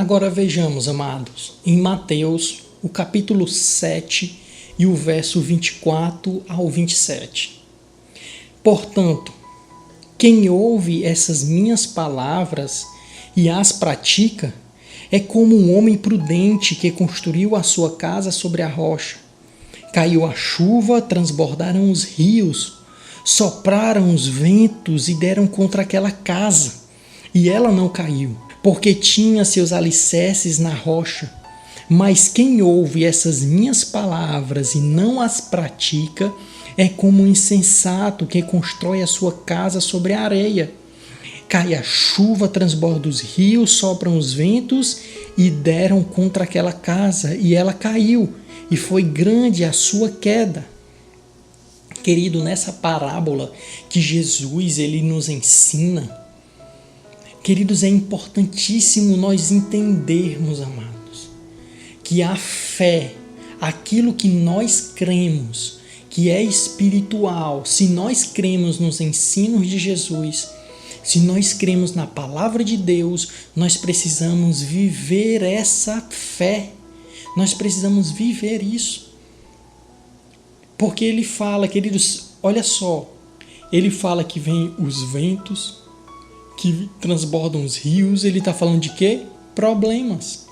Agora vejamos, amados, em Mateus, o capítulo 7 e o verso 24 ao 27. Portanto, quem ouve essas minhas palavras e as pratica é como um homem prudente que construiu a sua casa sobre a rocha. Caiu a chuva, transbordaram os rios, sopraram os ventos e deram contra aquela casa, e ela não caiu, porque tinha seus alicerces na rocha. Mas quem ouve essas minhas palavras e não as pratica é como um insensato que constrói a sua casa sobre a areia. Cai a chuva, transborda os rios, sopram os ventos e deram contra aquela casa, e ela caiu, e foi grande a sua queda. Querido, nessa parábola que Jesus ele nos ensina, queridos, é importantíssimo nós entendermos, amados, que a fé, aquilo que nós cremos, que é espiritual, se nós cremos nos ensinos de Jesus, se nós cremos na palavra de Deus, nós precisamos viver essa fé. Nós precisamos viver isso. Porque ele fala, queridos, olha só, ele fala que vem os ventos, que transbordam os rios, ele está falando de quê? Problemas.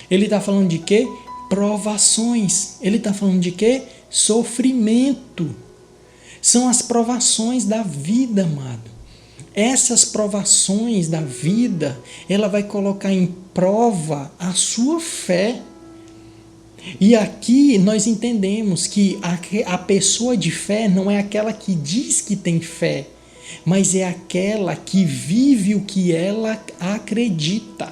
Ele está falando de quê? Provações. Ele está falando de quê? Sofrimento. São as provações da vida, amado. Essas provações da vida, ela vai colocar em prova a sua fé. E aqui nós entendemos que a pessoa de fé não é aquela que diz que tem fé, mas é aquela que vive o que ela acredita.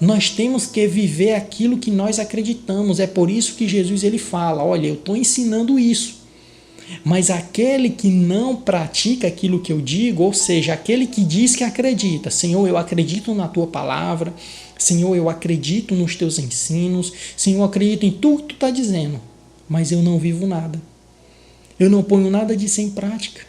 Nós temos que viver aquilo que nós acreditamos. É por isso que Jesus ele fala, olha, eu estou ensinando isso. Mas aquele que não pratica aquilo que eu digo, ou seja, aquele que diz que acredita, Senhor, eu acredito na tua palavra, Senhor, eu acredito nos teus ensinos, Senhor, eu acredito em tudo que tu está dizendo, mas eu não vivo nada. Eu não ponho nada disso em prática.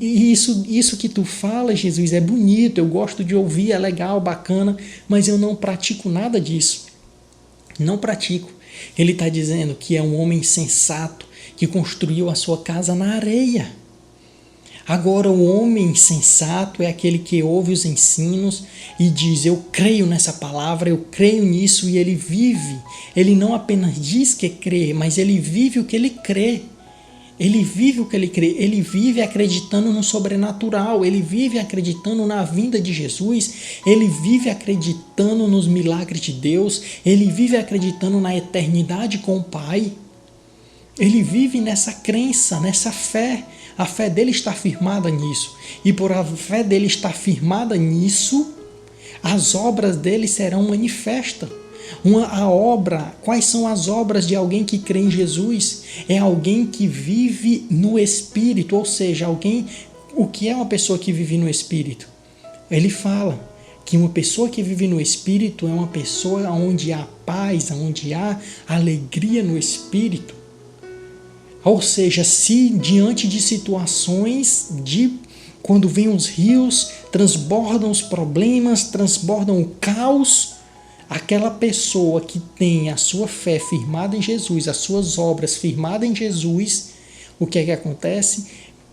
Isso que tu fala, Jesus, é bonito, eu gosto de ouvir, é legal, bacana, mas eu não pratico nada disso. Não pratico. Ele está dizendo que é um homem sensato, que construiu a sua casa na areia. Agora, o homem sensato é aquele que ouve os ensinos e diz, eu creio nessa palavra, eu creio nisso, e ele vive. Ele não apenas diz que crê, mas ele vive o que ele crê. Ele vive o que ele crê, ele vive acreditando no sobrenatural, ele vive acreditando na vinda de Jesus, ele vive acreditando nos milagres de Deus, ele vive acreditando na eternidade com o Pai. Ele vive nessa crença, nessa fé. A fé dele está firmada nisso. E por a fé dele estar firmada nisso, as obras dele serão manifestas. Quais são as obras de alguém que crê em Jesus? É alguém que vive no Espírito, ou seja, o que é uma pessoa que vive no Espírito? Ele fala que uma pessoa que vive no Espírito é uma pessoa onde há paz, onde há alegria no Espírito. Ou seja, se diante de situações quando vêm os rios, transbordam os problemas, transbordam o caos, aquela pessoa que tem a sua fé firmada em Jesus, as suas obras firmadas em Jesus, o que é que acontece?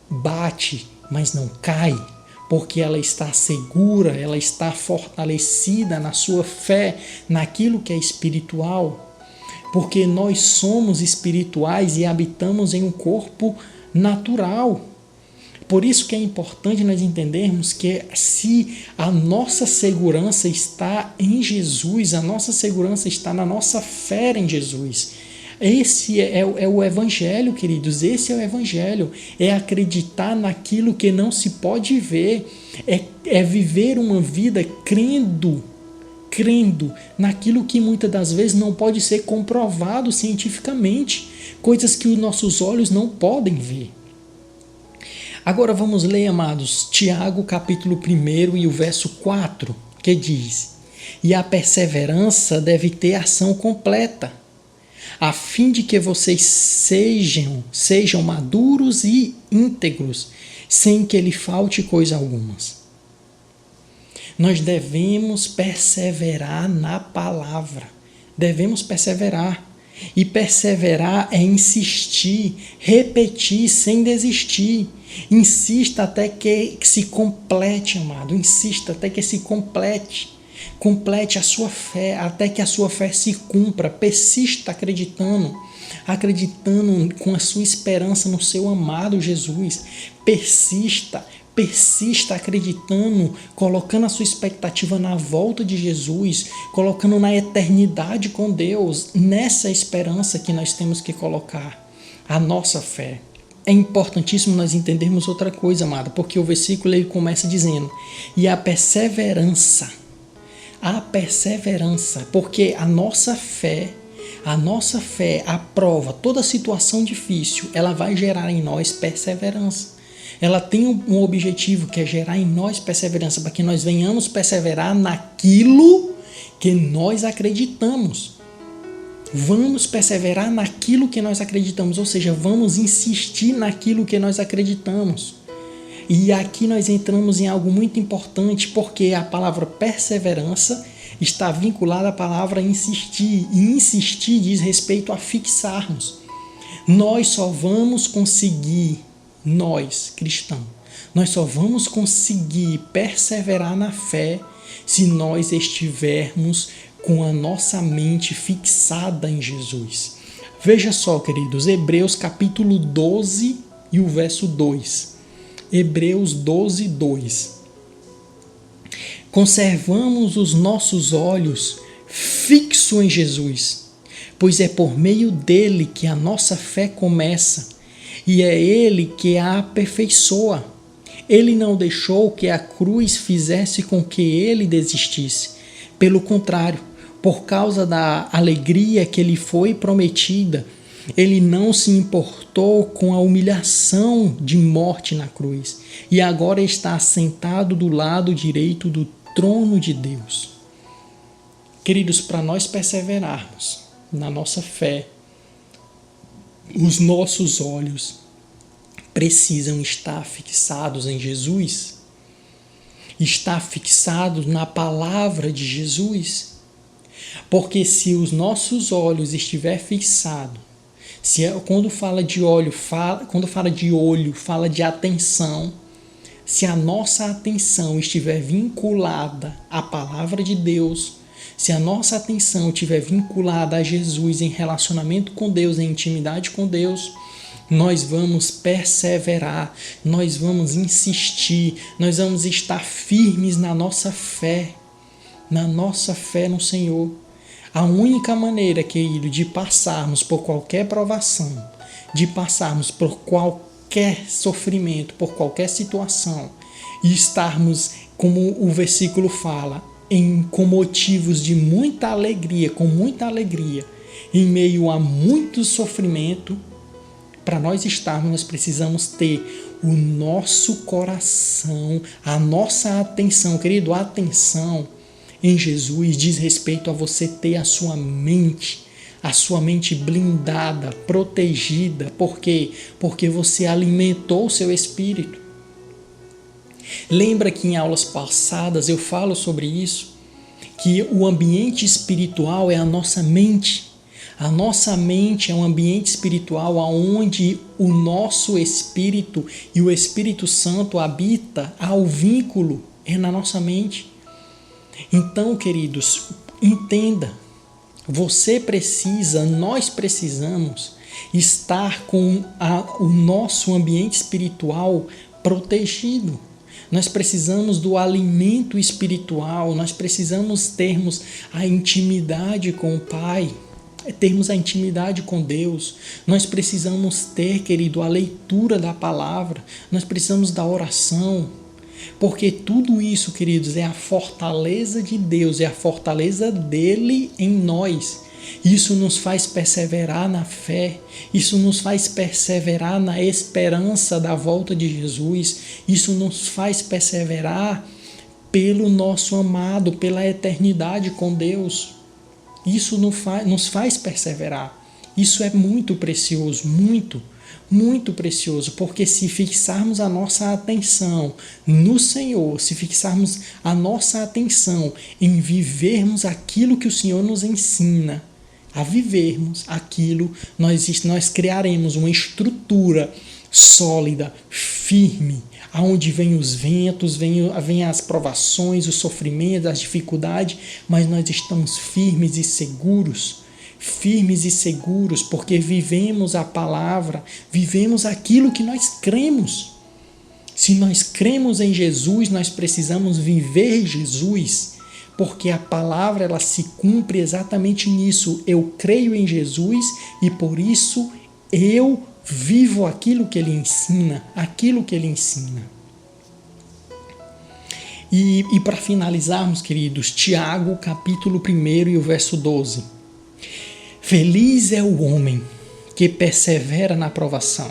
Bate, mas não cai, porque ela está segura, ela está fortalecida na sua fé, naquilo que é espiritual. Porque nós somos espirituais e habitamos em um corpo natural. Por isso que é importante nós entendermos que se a nossa segurança está em Jesus, a nossa segurança está na nossa fé em Jesus. Esse é o Evangelho, queridos, esse é o Evangelho. É acreditar naquilo que não se pode ver, é viver uma vida crendo naquilo que muitas das vezes não pode ser comprovado cientificamente, coisas que os nossos olhos não podem ver. Agora vamos ler, amados, Tiago capítulo 1 e o verso 4, que diz, e a perseverança deve ter ação completa, a fim de que vocês sejam maduros e íntegros, sem que lhe falte coisa alguma. Nós devemos perseverar na palavra. Devemos perseverar. E perseverar é insistir, repetir sem desistir. Insista até que se complete, amado. Insista até que se complete. Complete a sua fé, até que a sua fé se cumpra. Persista acreditando com a sua esperança no seu amado Jesus. Persista acreditando, colocando a sua expectativa na volta de Jesus, colocando na eternidade com Deus, nessa esperança que nós temos que colocar a nossa fé. É importantíssimo nós entendermos outra coisa, amada, porque o versículo ele começa dizendo: e a perseverança, porque a nossa fé, a prova, toda situação difícil, ela vai gerar em nós perseverança. Ela tem um objetivo que é gerar em nós perseverança, para que nós venhamos perseverar naquilo que nós acreditamos. Vamos perseverar naquilo que nós acreditamos, ou seja, vamos insistir naquilo que nós acreditamos. E aqui nós entramos em algo muito importante, porque a palavra perseverança está vinculada à palavra insistir, e insistir diz respeito a fixarmos. Nós só vamos conseguir, nós cristãos, nós só vamos conseguir perseverar na fé se nós estivermos com a nossa mente fixada em Jesus. Veja só, queridos, Hebreus capítulo 12 e o verso 2. Hebreus 12, 2. Conservamos os nossos olhos fixos em Jesus, pois é por meio dele que a nossa fé começa e é ele que a aperfeiçoa. Ele não deixou que a cruz fizesse com que ele desistisse. Pelo contrário, por causa da alegria que lhe foi prometida, ele não se importou com a humilhação de morte na cruz e agora está assentado do lado direito do trono de Deus. Queridos, para nós perseverarmos na nossa fé, os nossos olhos precisam estar fixados em Jesus, estar fixados na palavra de Jesus, porque se os nossos olhos estiver fixados, quando fala de olho, fala de atenção. Se a nossa atenção estiver vinculada à palavra de Deus, se a nossa atenção estiver vinculada a Jesus em relacionamento com Deus, em intimidade com Deus, nós vamos perseverar, nós vamos insistir, nós vamos estar firmes na nossa fé no Senhor. A única maneira, querido, de passarmos por qualquer provação, de passarmos por qualquer sofrimento, por qualquer situação, e estarmos, como o versículo fala, com motivos de muita alegria, em meio a muito sofrimento, para nós estarmos, nós precisamos ter o nosso coração, a nossa atenção, querido, a atenção em Jesus diz respeito a você ter a sua mente blindada, protegida. Por quê? Porque você alimentou o seu espírito. Lembra que em aulas passadas eu falo sobre isso? Que o ambiente espiritual é a nossa mente. A nossa mente é um ambiente espiritual onde o nosso espírito e o Espírito Santo habita. O vínculo é na nossa mente. Então, queridos, entenda, nós precisamos estar com o nosso ambiente espiritual protegido. Nós precisamos do alimento espiritual, nós precisamos termos a intimidade com o Pai, termos a intimidade com Deus. Nós precisamos ter, querido, a leitura da palavra, nós precisamos da oração. Porque tudo isso, queridos, é a fortaleza de Deus, é a fortaleza dele em nós. Isso nos faz perseverar na fé, isso nos faz perseverar na esperança da volta de Jesus, isso nos faz perseverar pelo nosso amado, pela eternidade com Deus. Isso nos faz perseverar. Isso é muito precioso, muito. muito precioso, porque se fixarmos a nossa atenção no Senhor, se fixarmos a nossa atenção em vivermos aquilo que o Senhor nos ensina, a vivermos aquilo, nós criaremos uma estrutura sólida, firme, aonde vêm os ventos, vêm as provações, os sofrimentos, as dificuldades, mas nós estamos firmes e seguros, porque vivemos a palavra, vivemos aquilo que nós cremos. Se nós cremos em Jesus, nós precisamos viver Jesus, porque a palavra ela se cumpre exatamente nisso. Eu creio em Jesus e por isso eu vivo aquilo que ele ensina, E para finalizarmos, queridos, Tiago, capítulo 1 e o verso 12. Feliz é o homem que persevera na provação,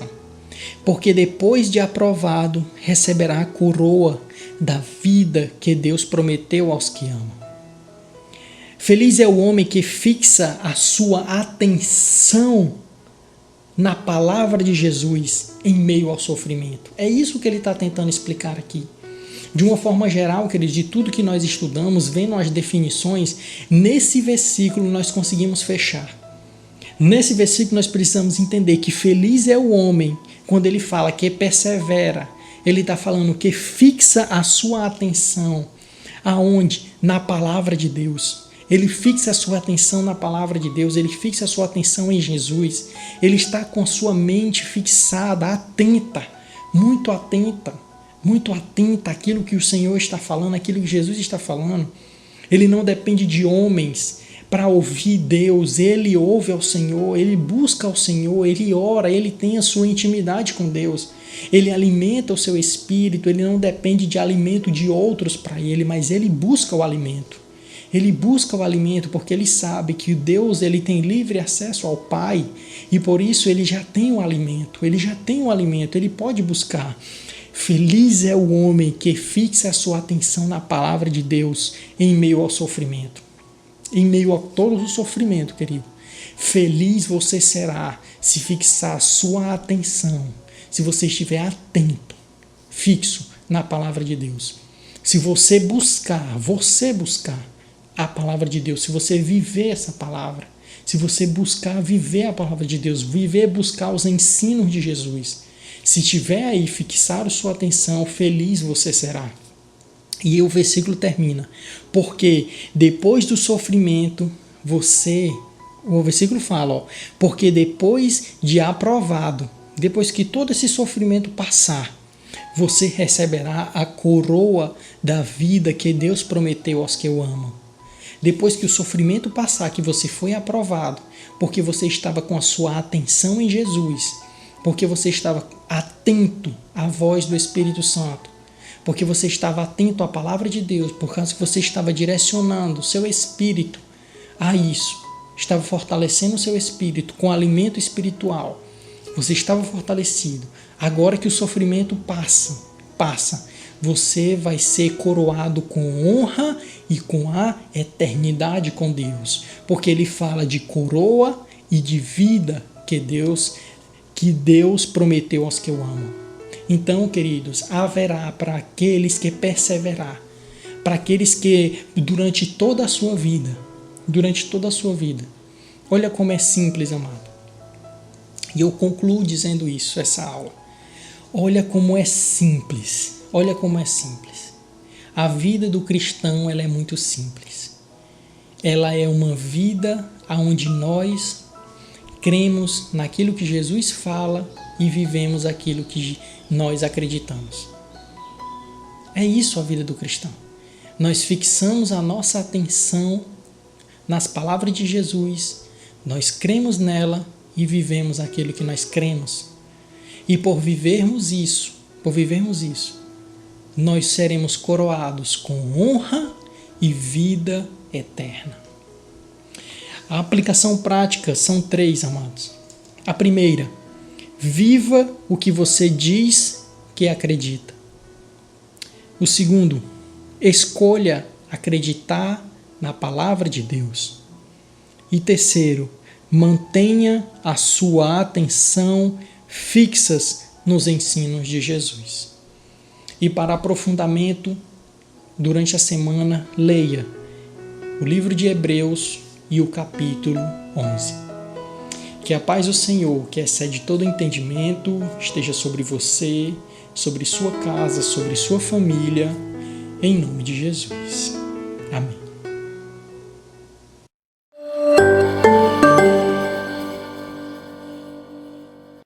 porque depois de aprovado, receberá a coroa da vida que Deus prometeu aos que amam. Feliz é o homem que fixa a sua atenção na palavra de Jesus em meio ao sofrimento. É isso que ele está tentando explicar aqui. De uma forma geral, queridos, de tudo que nós estudamos, vendo as definições, nesse versículo nós conseguimos fechar. Nesse versículo nós precisamos entender que feliz é o homem, quando ele fala que persevera, ele está falando que fixa a sua atenção. Aonde? Na palavra de Deus. Ele fixa a sua atenção na palavra de Deus, ele fixa a sua atenção em Jesus. Ele está com a sua mente fixada, atenta, muito atenta àquilo que o Senhor está falando, àquilo que Jesus está falando. Ele não depende de homens para ouvir Deus, ele ouve ao Senhor, ele busca ao Senhor, ele ora, ele tem a sua intimidade com Deus. Ele alimenta o seu espírito, ele não depende de alimento de outros para ele, mas ele busca o alimento. Ele busca o alimento porque ele sabe que Deus ele tem livre acesso ao Pai e por isso ele já tem o alimento, ele pode buscar. Feliz é o homem que fixa a sua atenção na palavra de Deus em meio ao sofrimento. Em meio a todo o sofrimento, querido. Feliz você será se fixar a sua atenção, se você estiver atento, fixo na palavra de Deus. Se você buscar a palavra de Deus, se você viver essa palavra, se você buscar viver a palavra de Deus, buscar os ensinos de Jesus, se tiver aí, fixar a sua atenção, feliz você será. E o versículo termina, porque depois do sofrimento, o versículo fala, porque depois de aprovado, depois que todo esse sofrimento passar, você receberá a coroa da vida que Deus prometeu aos que o amam. Depois que o sofrimento passar, que você foi aprovado, porque você estava com a sua atenção em Jesus, porque você estava atento à voz do Espírito Santo, porque você estava atento à palavra de Deus, por causa que você estava direcionando o seu espírito a isso, estava fortalecendo o seu espírito com alimento espiritual, você estava fortalecido. Agora que o sofrimento passa, você vai ser coroado com honra e com a eternidade com Deus, porque ele fala de coroa e de vida que Deus prometeu aos que o amam. Então, queridos, haverá para aqueles que perseverar, para aqueles que durante toda a sua vida, olha como é simples, amado. E eu concluo dizendo isso, essa aula. Olha como é simples. A vida do cristão, ela é muito simples. Ela é uma vida onde nós cremos naquilo que Jesus fala e vivemos aquilo que nós acreditamos. É isso a vida do cristão. Nós fixamos a nossa atenção nas palavras de Jesus, nós cremos nela e vivemos aquilo que nós cremos. E por vivermos isso, nós seremos coroados com honra e vida eterna. A aplicação prática são 3, amados. A primeira, viva o que você diz que acredita. O segundo, escolha acreditar na palavra de Deus. E terceiro, mantenha a sua atenção fixas nos ensinos de Jesus. E para aprofundamento, durante a semana, leia o livro de Hebreus e o capítulo 11. Que a paz do Senhor, que excede todo entendimento, esteja sobre você, sobre sua casa, sobre sua família, em nome de Jesus. Amém.